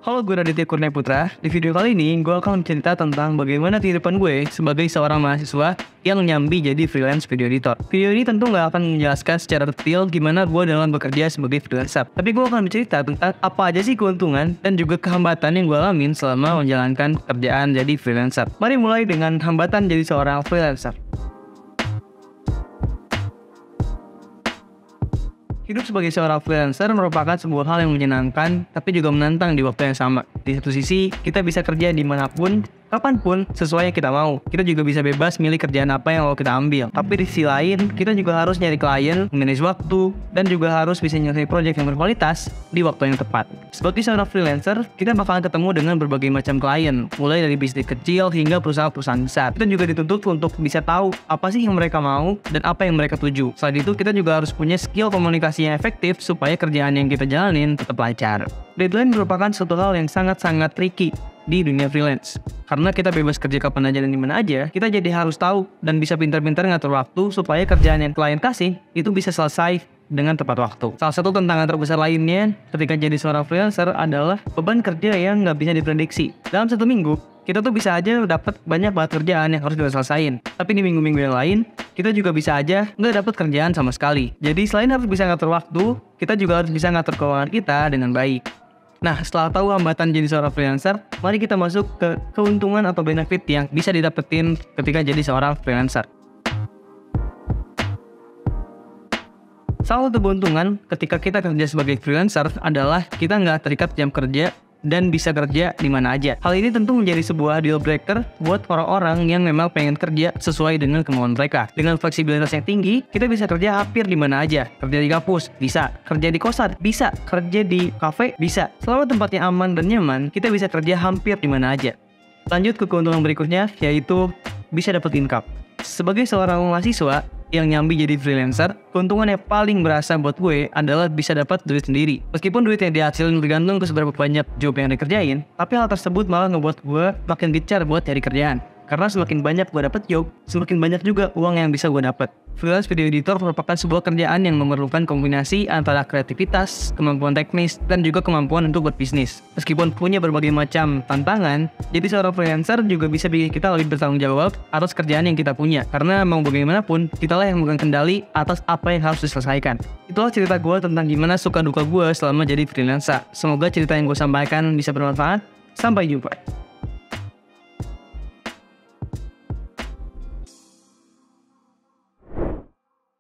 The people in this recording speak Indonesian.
Halo, gue Raditya Kurnia Putra. Di video kali ini, gue akan cerita tentang bagaimana kehidupan gue sebagai seorang mahasiswa yang nyambi jadi freelance video editor. Video ini tentu nggak akan menjelaskan secara detail gimana gue dalam bekerja sebagai freelancer. Tapi gue akan bercerita tentang apa aja sih keuntungan dan juga kehambatan yang gue alamin selama menjalankan pekerjaan jadi freelancer. Mari mulai dengan hambatan jadi seorang freelancer. Hidup sebagai seorang freelancer merupakan sebuah hal yang menyenangkan, tapi juga menantang di waktu yang sama. Di satu sisi, kita bisa kerja dimanapun, kapanpun, sesuai yang kita mau. Kita juga bisa bebas milih kerjaan apa yang mau kita ambil. Tapi di sisi lain, kita juga harus nyari klien, manage waktu, dan juga harus bisa nyelesain proyek yang berkualitas di waktu yang tepat. Sebagai seorang freelancer, kita bakalan ketemu dengan berbagai macam klien, mulai dari bisnis kecil hingga perusahaan-perusahaan besar. Kita juga dituntut untuk bisa tahu apa sih yang mereka mau dan apa yang mereka tuju. Selain itu, kita juga harus punya skill komunikasi yang efektif supaya kerjaan yang kita jalanin tetap lancar. Deadline merupakan suatu hal yang sangat-sangat tricky di dunia freelance. Karena kita bebas kerja kapan aja dan dimana aja, kita jadi harus tahu dan bisa pintar-pintar ngatur waktu supaya kerjaan yang klien kasih itu bisa selesai dengan tepat waktu. Salah satu tantangan terbesar lainnya ketika jadi seorang freelancer adalah beban kerja yang nggak bisa diprediksi. Dalam satu minggu, kita tuh bisa aja dapat banyak banget kerjaan yang harus kita selesain. Tapi di minggu-minggu yang lain, kita juga bisa aja nggak dapat kerjaan sama sekali. Jadi selain harus bisa ngatur waktu, kita juga harus bisa ngatur keuangan kita dengan baik. Nah, setelah tahu hambatan jadi seorang freelancer, mari kita masuk ke keuntungan atau benefit yang bisa didapetin ketika jadi seorang freelancer. Salah satu keuntungan ketika kita kerja sebagai freelancer adalah kita nggak terikat jam kerja dan bisa kerja di mana aja. Hal ini tentu menjadi sebuah deal breaker buat orang-orang yang memang pengen kerja sesuai dengan kemauan mereka. Dengan fleksibilitas yang tinggi, kita bisa kerja hampir di mana aja. Kerja di kampus, bisa. Kerja di kosan, bisa. Kerja di kafe, bisa. Selama tempatnya aman dan nyaman, kita bisa kerja hampir di mana aja. Lanjut ke keuntungan berikutnya, yaitu bisa dapat income. Sebagai seorang mahasiswa yang nyambi jadi freelancer, keuntungan yang paling berasa buat gue adalah bisa dapat duit sendiri. Meskipun duit yang dihasilin tergantung ke seberapa banyak job yang dikerjain, tapi hal tersebut malah ngebuat gue makin gencar buat cari kerjaan. Karena semakin banyak gue dapat job, semakin banyak juga uang yang bisa gue dapat. Freelance video editor merupakan sebuah kerjaan yang memerlukan kombinasi antara kreativitas, kemampuan teknis, dan juga kemampuan untuk berbisnis. Meskipun punya berbagai macam tantangan, jadi seorang freelancer juga bisa bikin kita lebih bertanggung jawab atas kerjaan yang kita punya. Karena mau bagaimanapun, kitalah yang memegang kendali atas apa yang harus diselesaikan. Itulah cerita gue tentang gimana suka duka gue selama jadi freelancer. Semoga cerita yang gue sampaikan bisa bermanfaat. Sampai jumpa.